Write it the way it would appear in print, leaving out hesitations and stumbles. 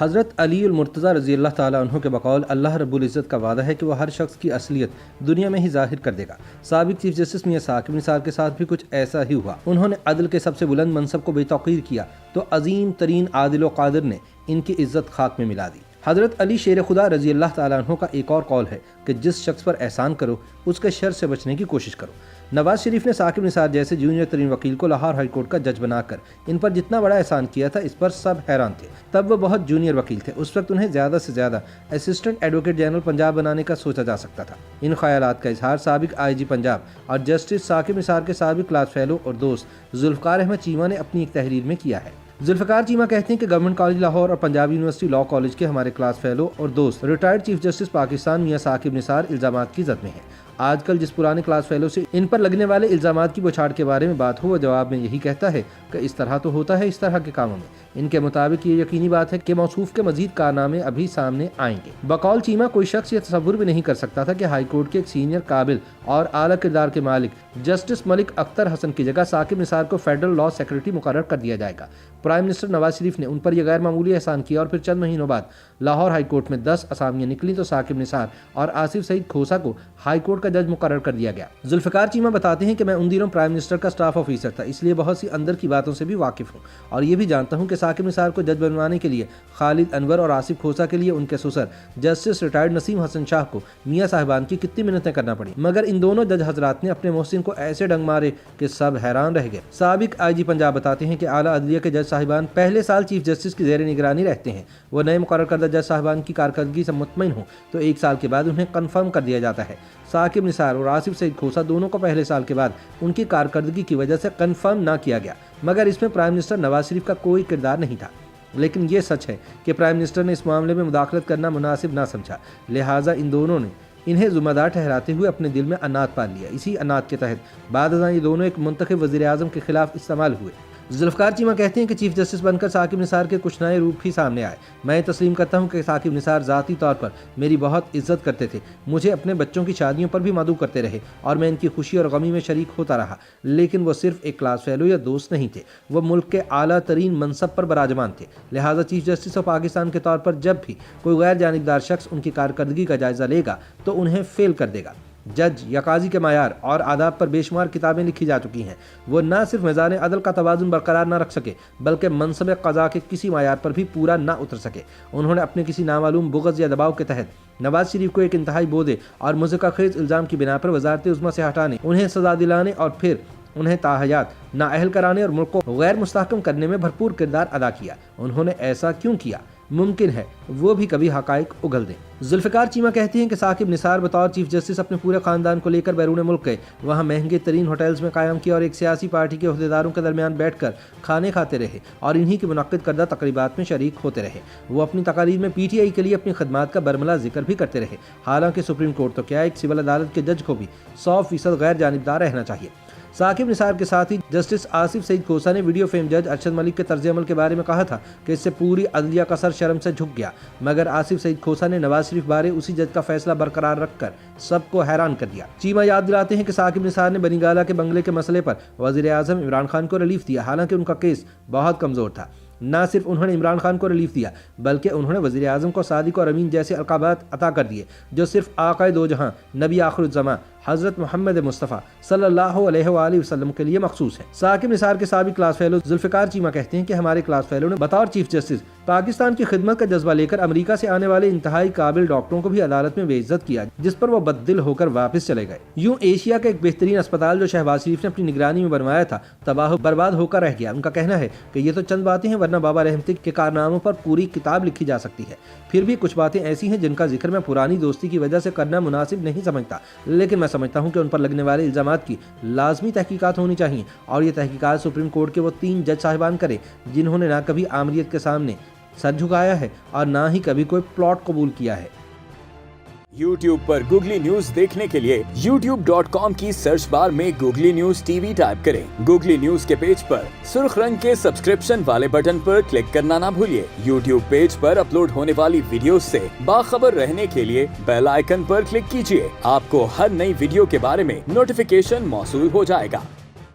حضرت علی المرتضیٰ رضی اللہ تعالیٰ عنہ کے بقول اللہ رب العزت کا وعدہ ہے کہ وہ ہر شخص کی اصلیت دنیا میں ہی ظاہر کر دے گا۔ سابق چیف جسٹس میاں ثاقب نثار کے ساتھ بھی کچھ ایسا ہی ہوا۔ انہوں نے عدل کے سب سے بلند منصب کو بے توقیر کیا تو عظیم ترین عادل و قادر نے ان کی عزت خاک میں ملا دی۔ حضرت علی شیر خدا رضی اللہ تعالیٰ عنہ کا ایک اور قول ہے کہ جس شخص پر احسان کرو اس کے شر سے بچنے کی کوشش کرو۔ نواز شریف نے ثاقب نثار جیسے جونیئر ترین وکیل کو لاہور ہائی کورٹ کا جج بنا کر ان پر جتنا بڑا احسان کیا تھا اس پر سب حیران تھے۔ تب وہ بہت جونیئر وکیل تھے، اس وقت انہیں زیادہ سے زیادہ اسسٹنٹ ایڈوکیٹ جنرل پنجاب بنانے کا سوچا جا سکتا تھا۔ ان خیالات کا اظہار سابق آئی جی پنجاب اور جسٹس ثاقب نثار کے سابق کلاس فیلو اور دوست ذوالفقار احمد چیمہ نے اپنی ایک تحریر میں کیا ہے۔ ذوالفقار چیمہ کہتے ہیں کہ گورنمنٹ کالج لاہور اور پنجاب یونیورسٹی لاء کالج کے ہمارے کلاس فیلو اور دوست ریٹائرڈ چیف جسٹس پاکستان میاں ثاقب نثار الزامات کی زد میں ہیں۔ آج کل جس پرانے کلاس فیلو سے ان پر لگنے والے الزامات کی بچھاڑ کے بارے میں بات ہو، وہ جواب میں یہی کہتا ہے کہ اس طرح تو ہوتا ہے اس طرح کے کاموں میں۔ ان کے مطابق یہ یقینی بات ہے کہ موصوف کے مزید کارنامے ابھی سامنے آئیں گے۔ بقول چیمہ کوئی شخص یہ تصور بھی نہیں کر سکتا تھا کہ ہائی کورٹ کے ایک سینئر قابل اور اعلیٰ کردار کے مالک جسٹس ملک اختر حسن کی جگہ ثاقب نثار کو فیڈرل لاء سیکرٹری مقرر کر دیا جائے گا۔ پرائم منسٹر نواز شریف نے ان پر یہ غیر معمولی احسان کیا اور پھر چند مہینوں بعد لاہور ہائی کورٹ میں 10 اسامیاں نکلی تو ثاقب نثار اور آصف سعید کھوسا کو ہائی کورٹ کا جج مقرر کر دیا گیا۔ ذوالفقار چیمہ بتاتے ہیں کہ میں ان دنوں پرائم منسٹر کا اسٹاف آفیسر تھا، اس لیے بہت سی اندر کی باتوں سے بھی واقف ہوں اور یہ بھی جانتا ہوں کہ ثاقب نثار کو جج بنوانے کے لیے خالد انور اور آصف کھوسا کے لیے ان کے سسر جسٹس ریٹائرڈ نسیم حسن شاہ کو میاں صاحبان کی کتنی منتیں کرنا پڑی، مگر ان دونوں جج حضرات نے اپنے محسن کو ایسے ڈنگ مارے کہ سب حیران رہ گئے۔ سابق آئی جی پنجاب بتاتے ہیں کہ اعلیٰ عدلیہ کے جج صاحبان پہلے سال چیف جسٹس کی زیر نگرانی رہتے ہیں، وہ نئے مقرر کردہ جج صاحبان کی کارکردگی سے مطمئن ہوں تو 1 سال کے بعد انہیں کنفرم کر دیا جاتا ہے۔ ثاقب نثار اور آصف سعید کھوسا دونوں کو پہلے سال کے بعد ان کی کارکردگی کی وجہ سے کنفرم نہ کیا گیا، مگر اس میں پرائم منسٹر نواز شریف کا کوئی کردار نہیں تھا۔ لیکن یہ سچ ہے کہ پرائم منسٹر نے اس معاملے میں مداخلت کرنا مناسب نہ سمجھا، لہٰذا ان دونوں نے انہیں ذمہ دار ٹھہراتے ہوئے اپنے دل میں عنات پال لیا۔ اسی عنات کے تحت بعد ازاں یہ دونوں ایک منتخب وزیر اعظم کے خلاف استعمال ہوئے۔ ذوالفقار چیمہ کہتے ہیں کہ چیف جسٹس بن کر ثاقب نثار کے کچھ نئے روپ ہی سامنے آئے۔ میں تسلیم کرتا ہوں کہ ثاقب نثار ذاتی طور پر میری بہت عزت کرتے تھے، مجھے اپنے بچوں کی شادیوں پر بھی مدعو کرتے رہے اور میں ان کی خوشی اور غمی میں شریک ہوتا رہا، لیکن وہ صرف ایک کلاس فیلو یا دوست نہیں تھے، وہ ملک کے اعلیٰ ترین منصب پر براجمان تھے۔ لہٰذا چیف جسٹس آف پاکستان کے طور پر جب بھی کوئی غیر جانبدار شخص ان کی کارکردگی کا جائزہ لے گا تو انہیں فیل کر دے گا۔ جج یا قاضی کے معیار اور آداب پر بے شمار کتابیں لکھی جا چکی ہیں، وہ نہ صرف میزان عدل کا توازن برقرار نہ رکھ سکے بلکہ منصب قضا کے کسی معیار پر بھی پورا نہ اتر سکے۔ انہوں نے اپنے کسی نامعلوم بغض یا دباؤ کے تحت نواز شریف کو ایک انتہائی بودے اور مضحکہ خیز الزام کی بنا پر وزارت عظمیٰ سے ہٹانے، انہیں سزا دلانے اور پھر انہیں تاحیات نااہل کرانے اور ملک کو غیر مستحکم کرنے میں بھرپور کردار ادا کیا۔ انہوں نے ایسا کیوں کیا؟ ممکن ہے وہ بھی کبھی حقائق اگل دیں۔ ذوالفقار چیمہ کہتے ہیں کہ ثاقب نثار بطور چیف جسٹس اپنے پورے خاندان کو لے کر بیرون ملک گئے، وہاں مہنگے ترین ہوٹلز میں قیام کیا اور ایک سیاسی پارٹی کے عہدیداروں کے درمیان بیٹھ کر کھانے کھاتے رہے اور انہی کی منعقد کردہ تقریبات میں شریک ہوتے رہے۔ وہ اپنی تقاریر میں پی ٹی آئی کے لیے اپنی خدمات کا برملا ذکر بھی کرتے رہے، حالانکہ سپریم کورٹ تو کیا ایک سول عدالت کے جج کو بھی 100% غیر جانبدار رہنا چاہیے۔ ثاقب نثار کے ساتھ ہی جسٹس آصف سعید کھوسا نے ویڈیو فیم جج ارشد ملک کے طرز عمل کے بارے میں کہا تھا کہ اس سے پوری عدلیہ کا سر شرم سے جھک گیا، مگر آصف سعید کھوسا نے نواز شریف بارے اسی جج کا فیصلہ برقرار رکھ کر سب کو حیران کر دیا۔ چیمہ یاد دلاتے ہیں کہ ثاقب نثار نے بنی گالہ کے بنگلے کے مسئلے پر وزیر اعظم عمران خان کو ریلیف دیا، حالانکہ ان کا کیس بہت کمزور تھا۔ نہ صرف انہوں نے عمران خان کو ریلیف دیا بلکہ انہوں نے وزیر اعظم کو صادق اور امین جیسے القابات عطا کر دیے جو صرف آقائے دو جہاں نبی آخر الزماں حضرت محمد مصطفیٰ صلی اللہ علیہ وآلہ وسلم کے لیے مخصوص ہے۔ ثاقب نثار کے سابق کلاس فیلو ذوالفقار چیمہ کہتے ہیں کہ ہمارے کلاس فیلو نے بطور چیف جسٹس پاکستان کی خدمت کا جذبہ لے کر امریکہ سے آنے والے انتہائی قابل ڈاکٹروں کو بھی عدالت میں بے عزت کیا، جس پر وہ بددل ہو کر واپس چلے گئے۔ یوں ایشیا کا ایک بہترین اسپتال جو شہباز شریف نے اپنی نگرانی میں بنوایا تھا تباہ و برباد ہو کر رہ گیا۔ ان کا کہنا ہے کہ یہ تو چند باتیں ہیں، ورنہ بابا رحمتی کے کارناموں پر پوری کتاب لکھی جا سکتی ہے۔ پھر بھی کچھ باتیں ایسی ہیں جن کا ذکر میں پرانی دوستی کی وجہ سے کرنا مناسب نہیں سمجھتا، لیکن میں سمجھتا ہوں کہ ان پر لگنے والے الزامات کی لازمی تحقیقات ہونی چاہیے اور یہ تحقیقات سپریم کورٹ کے وہ 3 جج صاحبان کریں جنہوں نے نہ کبھی آمریت کے سامنے سر جھکایا ہے اور نہ ہی کبھی کوئی پلاٹ قبول کیا ہے۔ YouTube پر گوگلی نیوز دیکھنے کے لیے youtube.com کی سرچ بار میں googly news T V type کریں۔ گوگلی نیوز کے پیج پر سرخ رنگ کے سبسکرپشن والے بٹن پر کلک کرنا نہ بھولیے۔ YouTube پیج پر اپلوڈ ہونے والی ویڈیوز سے باخبر رہنے کے لیے بیل آئیکن پر کلک کیجیے۔ آپ کو ہر نئی ویڈیو کے بارے میں نوٹیفیکیشن موصول ہو جائے گا۔